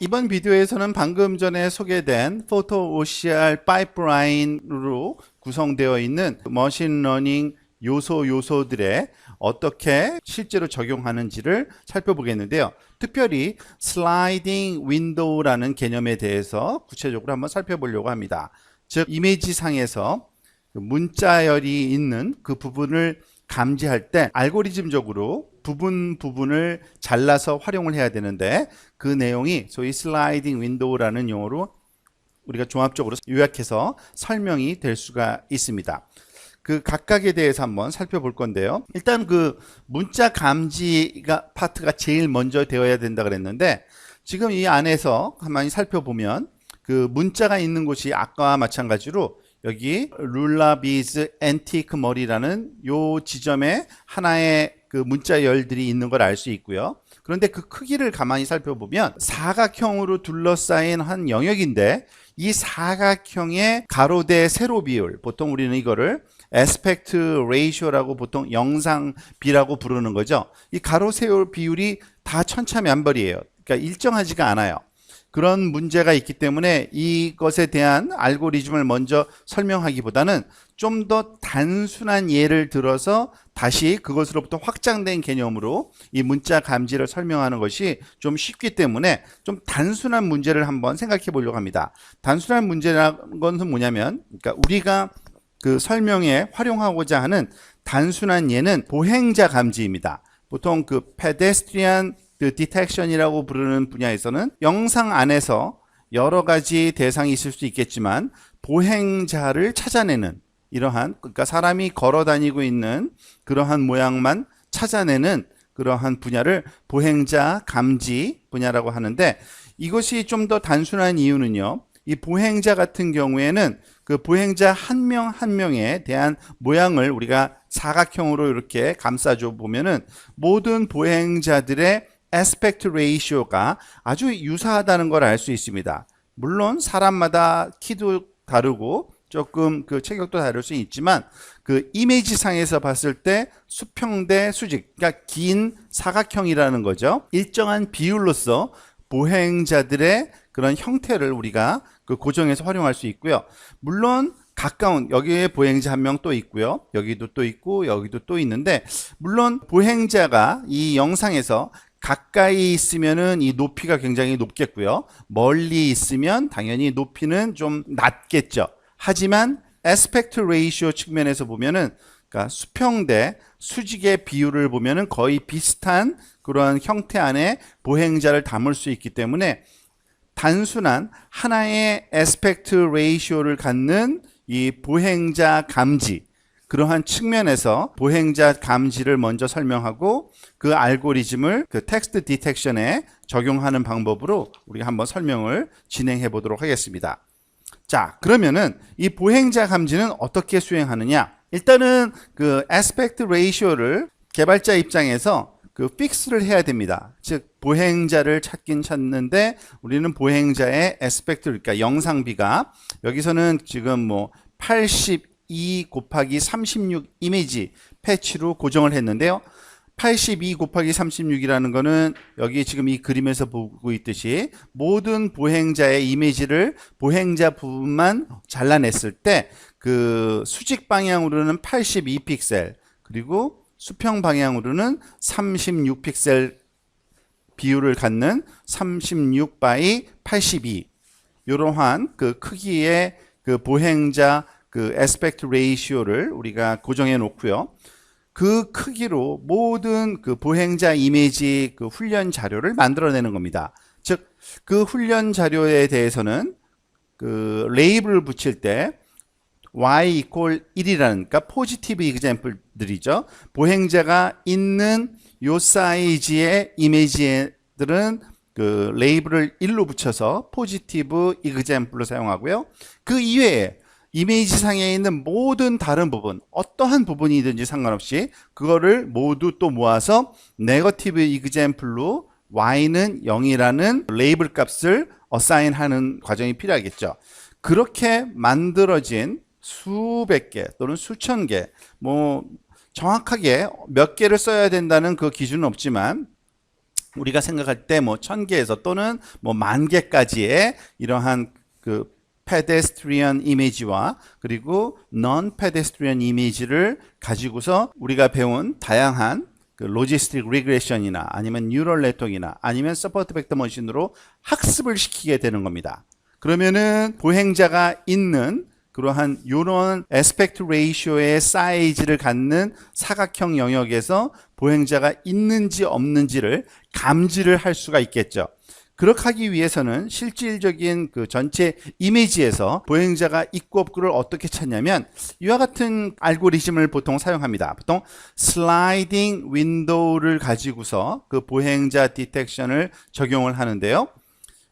이번 비디오에서는 방금 전에 소개된 포토 OCR 파이프라인으로 구성되어 있는 머신러닝 요소들에 어떻게 실제로 적용하는지를 살펴보겠는데요. 특별히 슬라이딩 윈도우라는 개념에 대해서 구체적으로 한번 살펴보려고 합니다. 즉 이미지 상에서 문자열이 있는 그 부분을 감지할 때 알고리즘적으로 부분을 잘라서 활용을 해야 되는데, 그 내용이 소위 슬라이딩 윈도우라는 용어로 우리가 종합적으로 요약해서 설명이 될 수가 있습니다. 그 각각에 대해서 한번 살펴볼 건데요. 일단 그 문자 감지가 파트가 제일 먼저 되어야 된다 그랬는데, 지금 이 안에서 가만히 살펴보면 그 문자가 있는 곳이 아까와 마찬가지로 여기 룰라비즈 앤티크 머리라는 요 지점에 하나의 그 문자 열들이 있는 걸 알 수 있고요. 그런데 그 크기를 가만히 살펴보면 사각형으로 둘러싸인 한 영역인데, 이 사각형의 가로 대 세로 비율, 보통 우리는 이거를 에스펙트 레이쇼라고 보통 영상비라고 부르는 거죠. 이 가로 세로 비율이 다 천차만별이에요. 그러니까 일정하지가 않아요. 그런 문제가 있기 때문에 이것에 대한 알고리즘을 먼저 설명하기보다는 좀 더 단순한 예를 들어서 다시 그것으로부터 확장된 개념으로 이 문자 감지를 설명하는 것이 좀 쉽기 때문에 좀 단순한 문제를 한번 생각해 보려고 합니다. 단순한 문제라는 것은 뭐냐면, 그러니까 우리가 그 설명에 활용하고자 하는 단순한 예는 보행자 감지입니다. 보통 그 pedestrian 디텍션이라고 부르는 분야에서는 영상 안에서 여러 가지 대상이 있을 수 있겠지만 보행자를 찾아내는, 이러한, 그러니까 사람이 걸어 다니고 있는 그러한 모양만 찾아내는 그러한 분야를 보행자 감지 분야라고 하는데, 이것이 좀 더 단순한 이유는요, 이 보행자 같은 경우에는 그 보행자 한 명 한 명에 대한 모양을 우리가 사각형으로 이렇게 감싸줘 보면은 모든 보행자들의 에스펙트 레이쇼가 아주 유사하다는 걸 알 수 있습니다. 물론 사람마다 키도 다르고 조금 그 체격도 다를 수 있지만, 그 이미지 상에서 봤을 때 수평 대 수직, 그러니까 긴 사각형이라는 거죠. 일정한 비율로서 보행자들의 그런 형태를 우리가 그 고정해서 활용할 수 있고요. 물론 가까운, 여기에 보행자 한 명 또 있고요, 여기도 또 있고 여기도 또 있는데, 물론 보행자가 이 영상에서 가까이 있으면은 이 높이가 굉장히 높겠고요, 멀리 있으면 당연히 높이는 좀 낮겠죠. 하지만 에스펙트 레이시오 측면에서 보면은, 그러니까 수평 대 수직의 비율을 보면은 거의 비슷한 그러한 형태 안에 보행자를 담을 수 있기 때문에 단순한 하나의 에스펙트 레이시오를 갖는 이 보행자 감지, 그러한 측면에서 보행자 감지를 먼저 설명하고 그 알고리즘을 그 텍스트 디텍션에 적용하는 방법으로 우리가 한번 설명을 진행해 보도록 하겠습니다. 자, 그러면은 이 보행자 감지는 어떻게 수행하느냐? 일단은 그 에스펙트 레이시오를 개발자 입장에서 그 픽스를 해야 됩니다. 즉 보행자를 찾긴 찾는데 우리는 보행자의 에스펙트, 그러니까 영상비가 여기서는 지금 뭐 82 곱하기 36 이미지 패치로 고정을 했는데요. 82 곱하기 36이라는 거는 여기 지금 이 그림에서 보고 있듯이 모든 보행자의 이미지를 보행자 부분만 잘라냈을 때 그 수직 방향으로는 82 픽셀, 그리고 수평 방향으로는 36 픽셀 비율을 갖는 36 by 82, 이러한 그 크기의 그 보행자 그 에스펙트 레이시오를 우리가 고정해 놓고요. 그 크기로 모든 그 보행자 이미지 그 훈련 자료를 만들어내는 겁니다. 즉, 그 훈련 자료에 대해서는 그 레이블을 붙일 때 y equal 1이라는, 그러니까 포지티브 이그젬플들이죠. 보행자가 있는 요 사이즈의 이미지들은 그 레이블을 1로 붙여서 포지티브 이그젬플로 사용하고요. 그 이외에 이미지 상에 있는 모든 다른 부분, 어떠한 부분이든지 상관없이 그거를 모두 또 모아서 네거티브 이그젬플로 y는 0이라는 레이블 값을 어사인하는 과정이 필요하겠죠. 그렇게 만들어진 수백 개 또는 수천 개, 뭐 정확하게 몇 개를 써야 된다는 그 기준은 없지만 우리가 생각할 때 뭐 1000개에서 또는 뭐 10,000개까지의 이러한 그 페데스트리언 이미지와 그리고 non 페데스트리언 이미지를 가지고서 우리가 배운 다양한 그 로지스틱 리그레션이나 아니면 뉴럴 네트워크이나 아니면 서포트 벡터 머신으로 학습을 시키게 되는 겁니다. 그러면은 보행자가 있는 그러한 요런 에스펙트 레이쇼의 사이즈를 갖는 사각형 영역에서 보행자가 있는지 없는지를 감지를 할 수가 있겠죠. 그렇게 하기 위해서는 실질적인 그 전체 이미지에서 보행자가 있고 없고를 어떻게 찾냐면 이와 같은 알고리즘을 보통 사용합니다. 보통 슬라이딩 윈도우를 가지고서 그 보행자 디텍션을 적용을 하는데요.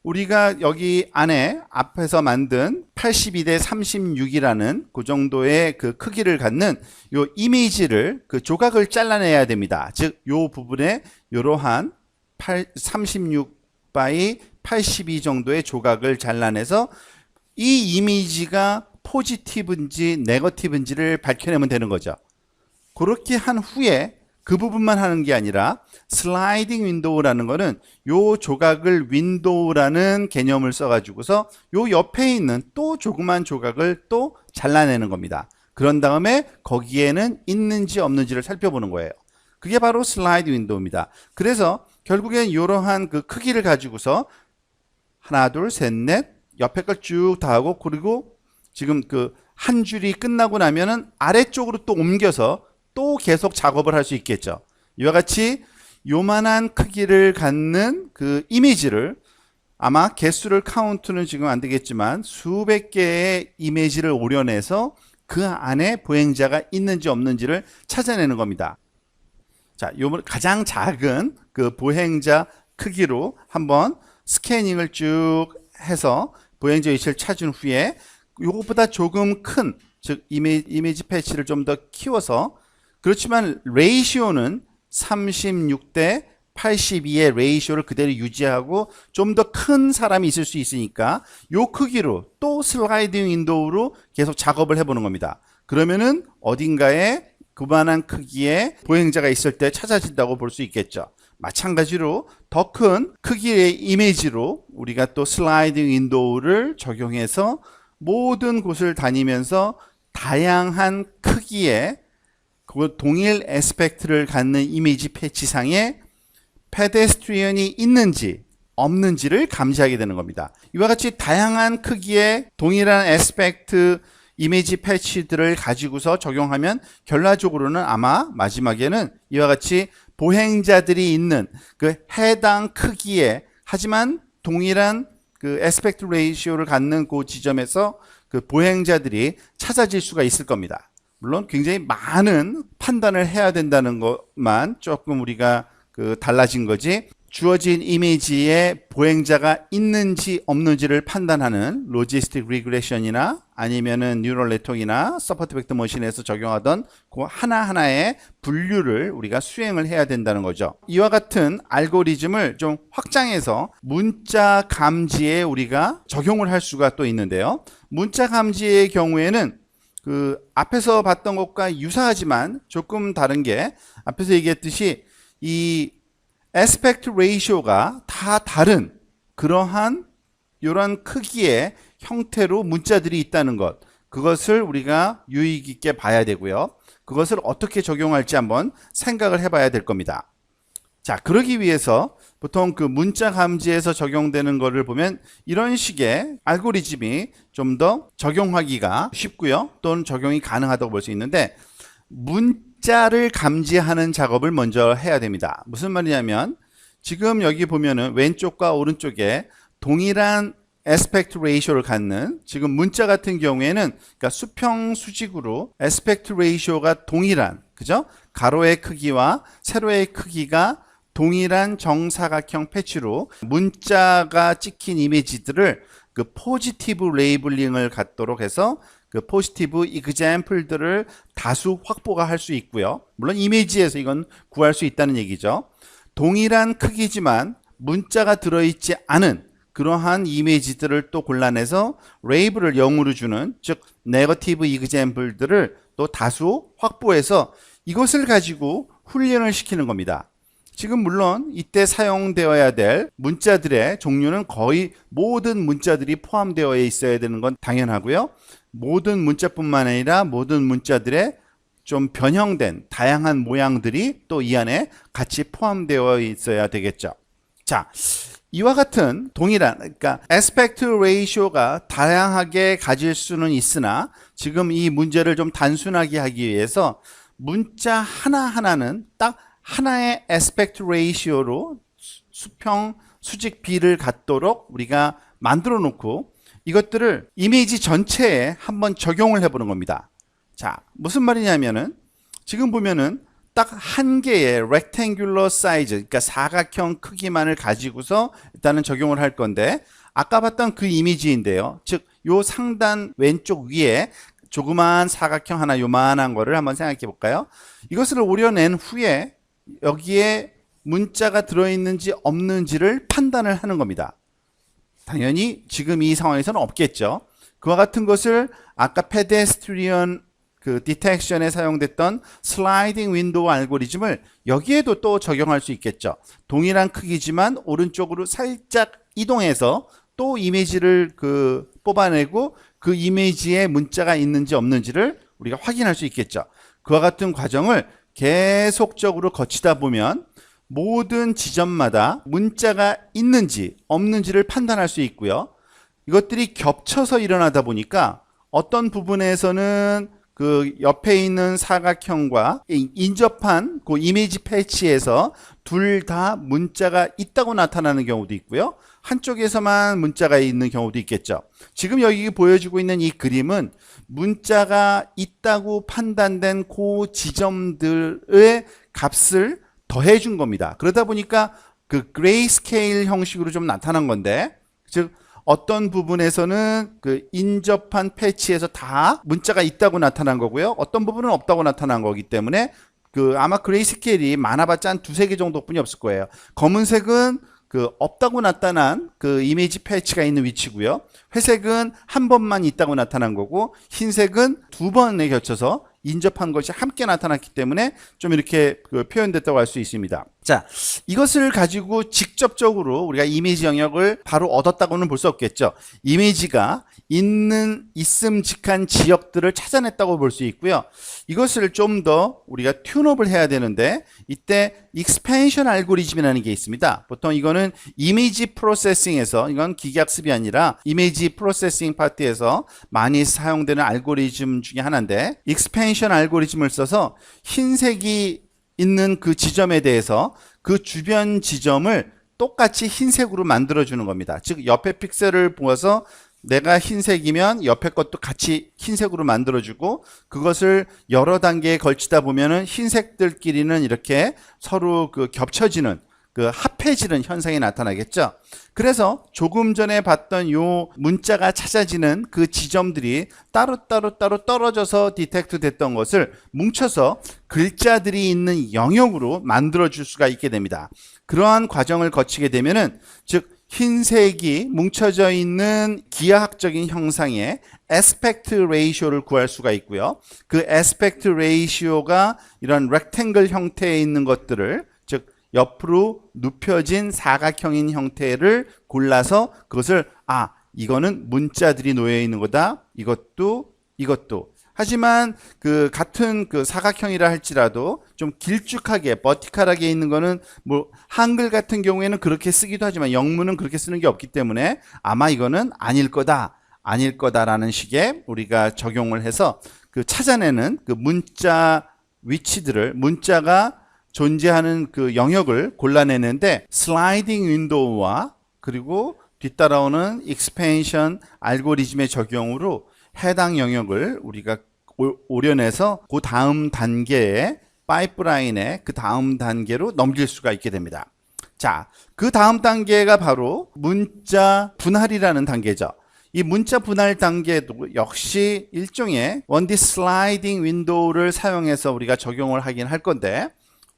우리가 여기 안에 앞에서 만든 82대 36이라는 그 정도의 그 크기를 갖는 요 이미지를 그 조각을 잘라내야 됩니다. 즉 요 부분에 이러한 36 by 82 정도의 조각을 잘라내서 이 이미지가 포지티브인지 네거티브인지를 밝혀내면 되는 거죠. 그렇게 한 후에 그 부분만 하는 게 아니라 슬라이딩 윈도우라는 거는 요 조각을 윈도우라는 개념을 써가지고서 요 옆에 있는 또 조그만 조각을 또 잘라내는 겁니다. 그런 다음에 거기에는 있는지 없는지를 살펴보는 거예요. 그게 바로 슬라이드 윈도우입니다. 그래서 결국엔 이러한 그 크기를 가지고서 하나, 둘, 셋, 넷 옆에 걸 쭉 다 하고 그리고 지금 그 한 줄이 끝나고 나면은 아래쪽으로 또 옮겨서 또 계속 작업을 할 수 있겠죠. 이와 같이 요만한 크기를 갖는 그 이미지를 아마 개수를 카운트는 지금 안 되겠지만 수백 개의 이미지를 오려내서 그 안에 보행자가 있는지 없는지를 찾아내는 겁니다. 자, 요 가장 작은 그 보행자 크기로 한번 스캐닝을 쭉 해서 보행자 위치를 찾은 후에 요것보다 조금 큰, 즉 이미지 패치를 좀 더 키워서 그렇지만 레이시오는 36대 82의 레이시오를 그대로 유지하고 좀 더 큰 사람이 있을 수 있으니까 요 크기로 또 슬라이딩 윈도우로 계속 작업을 해보는 겁니다. 그러면은 어딘가에 그만한 크기의 보행자가 있을 때 찾아진다고 볼 수 있겠죠. 마찬가지로 더 큰 크기의 이미지로 우리가 또 슬라이딩 윈도우를 적용해서 모든 곳을 다니면서 다양한 크기의 그 동일 에스펙트를 갖는 이미지 패치상에 페데스트리언이 있는지 없는지를 감지하게 되는 겁니다. 이와 같이 다양한 크기의 동일한 에스펙트 이미지 패치들을 가지고서 적용하면 결과적으로는 아마 마지막에는 이와 같이 보행자들이 있는 그 해당 크기의 하지만 동일한 그 에스펙트 레이시오를 갖는 그 지점에서 그 보행자들이 찾아질 수가 있을 겁니다. 물론 굉장히 많은 판단을 해야 된다는 것만 조금 우리가 그 달라진 거지 주어진 이미지에 보행자가 있는지 없는지를 판단하는 로지스틱 리그레션이나 아니면은 뉴럴 네트워크나 서포트 벡터 머신에서 적용하던 그 하나하나의 분류를 우리가 수행을 해야 된다는 거죠. 이와 같은 알고리즘을 좀 확장해서 문자 감지에 우리가 적용을 할 수가 또 있는데요. 문자 감지의 경우에는 그 앞에서 봤던 것과 유사하지만 조금 다른 게 앞에서 얘기했듯이 이 에스펙트 레이쇼가 다 다른 그러한 이런 크기의 형태로 문자들이 있다는 것, 그것을 우리가 유의 있게 봐야 되고요. 그것을 어떻게 적용할지 한번 생각을 해봐야 될 겁니다. 자, 그러기 위해서 보통 그 문자 감지에서 적용되는 거를 보면 이런 식의 알고리즘이 좀 더 적용하기가 쉽고요. 또는 적용이 가능하다고 볼 수 있는데 문자를 감지하는 작업을 먼저 해야 됩니다. 무슨 말이냐면 지금 여기 보면은 왼쪽과 오른쪽에 동일한 에스펙트 레이쇼를 갖는 지금 문자 같은 경우에는 그러니까 수평 수직으로 에스펙트 레이쇼가 동일한 그죠? 가로의 크기와 세로의 크기가 동일한 정사각형 패치로 문자가 찍힌 이미지들을 그 포지티브 레이블링을 갖도록 해서 그 포지티브 이그젬플들을 다수 확보가 할 수 있고요. 물론 이미지에서 이건 구할 수 있다는 얘기죠. 동일한 크기지만 문자가 들어있지 않은 그러한 이미지들을 또 골라내서 레이블을 0으로 주는 즉 네거티브 이그젬플들을 또 다수 확보해서 이것을 가지고 훈련을 시키는 겁니다. 지금 물론 이때 사용되어야 될 문자들의 종류는 거의 모든 문자들이 포함되어 있어야 되는 건 당연하고요. 모든 문자뿐만 아니라 모든 문자들의 좀 변형된 다양한 모양들이 또 이 안에 같이 포함되어 있어야 되겠죠. 자, 이와 같은 동일한, 그러니까 aspect ratio가 다양하게 가질 수는 있으나 지금 이 문제를 좀 단순하게 하기 위해서 문자 하나하나는 딱 하나의 aspect ratio로 수평, 수직 비를 갖도록 우리가 만들어 놓고 이것들을 이미지 전체에 한번 적용을 해 보는 겁니다. 자, 무슨 말이냐면은 지금 보면은 딱 한 개의 rectangular size, 그러니까 사각형 크기만을 가지고서 일단은 적용을 할 건데 아까 봤던 그 이미지인데요. 즉, 요 상단 왼쪽 위에 조그마한 사각형 하나 요만한 거를 한번 생각해 볼까요? 이것을 오려낸 후에 여기에 문자가 들어있는지 없는지를 판단을 하는 겁니다. 당연히 지금 이 상황에서는 없겠죠. 그와 같은 것을 아까 페데스트리언 그 디텍션에 사용됐던 슬라이딩 윈도우 알고리즘을 여기에도 또 적용할 수 있겠죠. 동일한 크기지만 오른쪽으로 살짝 이동해서 또 이미지를 뽑아내고 그 이미지에 문자가 있는지 없는지를 우리가 확인할 수 있겠죠. 그와 같은 과정을 계속적으로 거치다 보면 모든 지점마다 문자가 있는지 없는지를 판단할 수 있고요. 이것들이 겹쳐서 일어나다 보니까 어떤 부분에서는 그 옆에 있는 사각형과 인접한 그 이미지 패치에서 둘 다 문자가 있다고 나타나는 경우도 있고요. 한쪽에서만 문자가 있는 경우도 있겠죠. 지금 여기 보여주고 있는 이 그림은 문자가 있다고 판단된 그 지점들의 값을 더해 준 겁니다. 그러다 보니까 그 그레이스케일 형식으로 좀 나타난 건데, 즉 어떤 부분에서는 그 인접한 패치에서 다 문자가 있다고 나타난 거고요. 어떤 부분은 없다고 나타난 거기 때문에 아마 그레이스케일이 많아봤자 한 두세 개 정도뿐이 없을 거예요. 검은색은 없다고 나타난 그 이미지 패치가 있는 위치고요. 회색은 한 번만 있다고 나타난 거고, 흰색은 두 번에 걸쳐서 인접한 것이 함께 나타났기 때문에 좀 이렇게 표현됐다고 할 수 있습니다. 자, 이것을 가지고 직접적으로 우리가 이미지 영역을 바로 얻었다고는 볼 수 없겠죠. 이미지가 있음직한 지역들을 찾아냈다고 볼 수 있고요. 이것을 좀 더 우리가 튠업을 해야 되는데 이때 익스펜션 알고리즘이라는 게 있습니다. 보통 이거는 이미지 프로세싱에서, 이건 기계학습이 아니라 이미지 프로세싱 파트에서 많이 사용되는 알고리즘 중에 하나인데, 익스펜션 알고리즘을 써서 흰색이 있는 그 지점에 대해서 그 주변 지점을 똑같이 흰색으로 만들어주는 겁니다. 즉 옆에 픽셀을 보아서 내가 흰색이면 옆에 것도 같이 흰색으로 만들어주고, 그것을 여러 단계에 걸치다 보면은 흰색들끼리는 이렇게 서로 겹쳐지는 합해지는 현상이 나타나겠죠. 그래서 조금 전에 봤던 요 문자가 찾아지는 그 지점들이 따로따로 떨어져서 디텍트 됐던 것을 뭉쳐서 글자들이 있는 영역으로 만들어 줄 수가 있게 됩니다. 그러한 과정을 거치게 되면은, 즉 흰색이 뭉쳐져 있는 기하학적인 형상의 aspect ratio를 구할 수가 있고요. 그 aspect ratio가 이런 rectangle 형태에 있는 것들을, 즉 옆으로 눕혀진 사각형인 형태를 골라서 그것을 이거는 문자들이 놓여 있는 거다. 이것도. 하지만 같은 사각형이라 할지라도 좀 길쭉하게 버티컬하게 있는 거는 뭐 한글 같은 경우에는 그렇게 쓰기도 하지만 영문은 그렇게 쓰는 게 없기 때문에 아마 이거는 아닐 거다라는 식의 우리가 적용을 해서 찾아내는 문자 위치들을, 문자가 존재하는 영역을 골라내는데, 슬라이딩 윈도우와 그리고 뒤따라오는 익스펜션 알고리즘의 적용으로 해당 영역을 우리가 오려내서 그 다음 단계의 파이프라인의 그 다음 단계로 넘길 수가 있게 됩니다. 자, 그 다음 단계가 바로 문자 분할이라는 단계죠. 이 문자 분할 단계도 역시 일종의 원디 슬라이딩 윈도우를 사용해서 우리가 적용을 하긴 할 건데,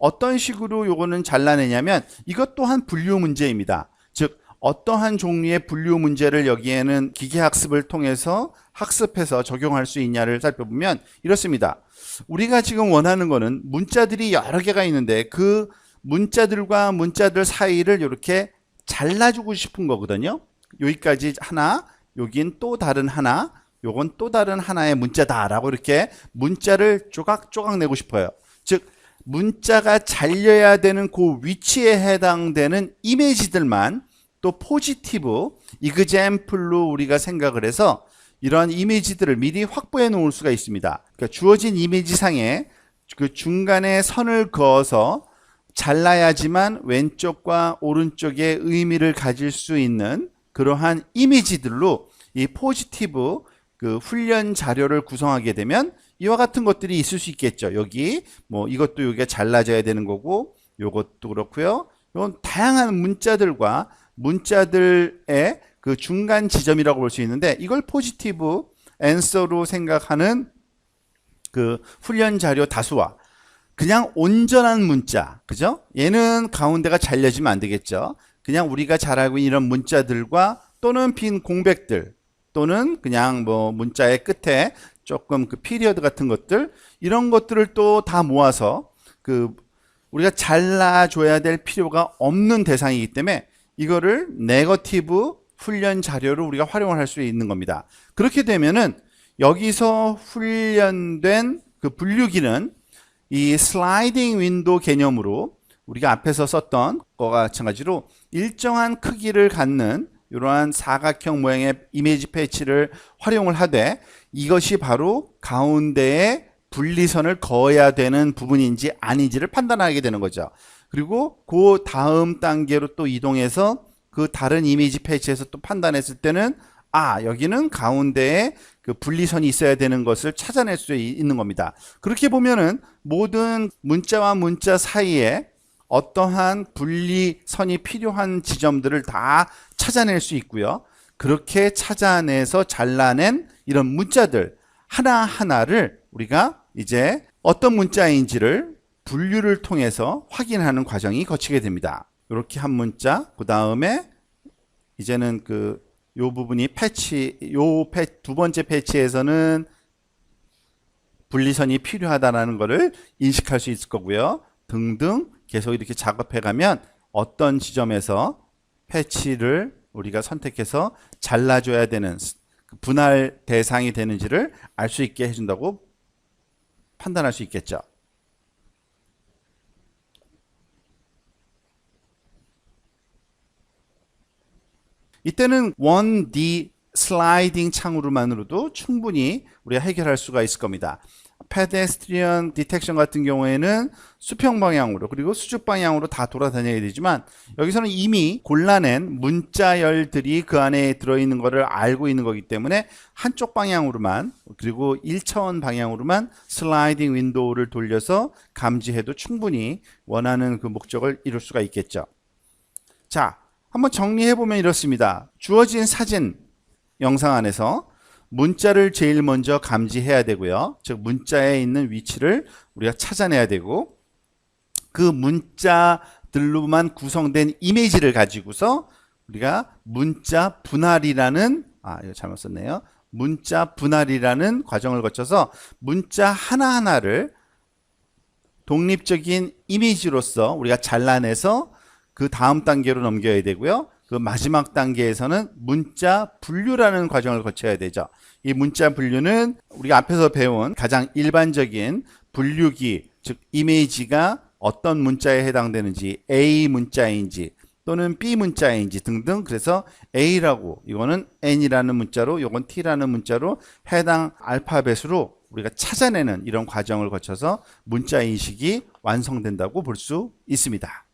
어떤 식으로 요거는 잘라내냐면 이것 또한 분류 문제입니다. 즉 어떠한 종류의 분류 문제를 여기에는 기계학습을 통해서 학습해서 적용할 수 있냐를 살펴보면 이렇습니다. 우리가 지금 원하는 거는 문자들이 여러 개가 있는데 그 문자들과 문자들 사이를 이렇게 잘라주고 싶은 거거든요. 여기까지 하나, 여긴 또 다른 하나, 요건 또 다른 하나의 문자다라고 이렇게 문자를 조각조각 내고 싶어요. 즉 문자가 잘려야 되는 그 위치에 해당되는 이미지들만 또 포지티브 이그젬플로 우리가 생각을 해서 이러한 이미지들을 미리 확보해 놓을 수가 있습니다. 그러니까 주어진 이미지상에 그 중간에 선을 그어서 잘라야지만 왼쪽과 오른쪽에 의미를 가질 수 있는 그러한 이미지들로 이 포지티브 그 훈련 자료를 구성하게 되면 이와 같은 것들이 있을 수 있겠죠. 여기 뭐 이것도 여기가 잘라져야 되는 거고 요것도 그렇고요. 이건 다양한 문자들과 문자들의 그 중간 지점이라고 볼 수 있는데 이걸 포지티브 앤서로 생각하는 그 훈련 자료 다수와 그냥 온전한 문자, 그죠? 얘는 가운데가 잘려지면 안 되겠죠. 그냥 우리가 잘 알고 있는 이런 문자들과 또는 빈 공백들 또는 그냥 뭐 문자의 끝에 조금 그 피리어드 같은 것들 이런 것들을 또 다 모아서 그 우리가 잘라줘야 될 필요가 없는 대상이기 때문에 이거를 네거티브 훈련 자료로 우리가 활용을 할 수 있는 겁니다. 그렇게 되면은 여기서 훈련된 그 분류기는 이 슬라이딩 윈도우 개념으로 우리가 앞에서 썼던 거와 마찬가지로 일정한 크기를 갖는 이러한 사각형 모양의 이미지 패치를 활용을 하되 이것이 바로 가운데에 분리선을 그어야 되는 부분인지 아닌지를 판단하게 되는 거죠. 그리고 그 다음 단계로 또 이동해서 그 다른 이미지 패치에서 또 판단했을 때는 여기는 가운데에 그 분리선이 있어야 되는 것을 찾아낼 수 있는 겁니다. 그렇게 보면은 모든 문자와 문자 사이에 어떠한 분리선이 필요한 지점들을 다 찾아낼 수 있고요. 그렇게 찾아내서 잘라낸 이런 문자들 하나하나를 우리가 이제 어떤 문자인지를 분류를 통해서 확인하는 과정이 거치게 됩니다. 이렇게 한 문자, 그 다음에 이제는 요 부분이 패치, 두 번째 패치에서는 분리선이 필요하다는 것을 인식할 수 있을 거고요. 등등 계속 이렇게 작업해 가면 어떤 지점에서 패치를 우리가 선택해서 잘라줘야 되는 분할 대상이 되는지를 알 수 있게 해준다고 판단할 수 있겠죠. 이때는 1D 슬라이딩 창으로만으로도 충분히 우리가 해결할 수가 있을 겁니다. 페데스트리언 디텍션 같은 경우에는 수평 방향으로 그리고 수직 방향으로 다 돌아다녀야 되지만 여기서는 이미 골라낸 문자열들이 그 안에 들어있는 것을 알고 있는 거기 때문에 한쪽 방향으로만 그리고 1차원 방향으로만 슬라이딩 윈도우를 돌려서 감지해도 충분히 원하는 그 목적을 이룰 수가 있겠죠. 자, 한번 정리해보면 이렇습니다. 주어진 사진 영상 안에서 문자를 제일 먼저 감지해야 되고요. 즉 문자에 있는 위치를 우리가 찾아내야 되고 그 문자들로만 구성된 이미지를 가지고서 우리가 문자 분할이라는 이거 잘못 썼네요. 문자 분할이라는 과정을 거쳐서 문자 하나하나를 독립적인 이미지로서 우리가 잘라내서 그 다음 단계로 넘겨야 되고요. 그 마지막 단계에서는 문자 분류라는 과정을 거쳐야 되죠. 이 문자 분류는 우리가 앞에서 배운 가장 일반적인 분류기, 즉 이미지가 어떤 문자에 해당되는지 A 문자인지 또는 B 문자인지 등등 그래서 A라고 이거는 N이라는 문자로 이건 T라는 문자로 해당 알파벳으로 우리가 찾아내는 이런 과정을 거쳐서 문자 인식이 완성된다고 볼 수 있습니다.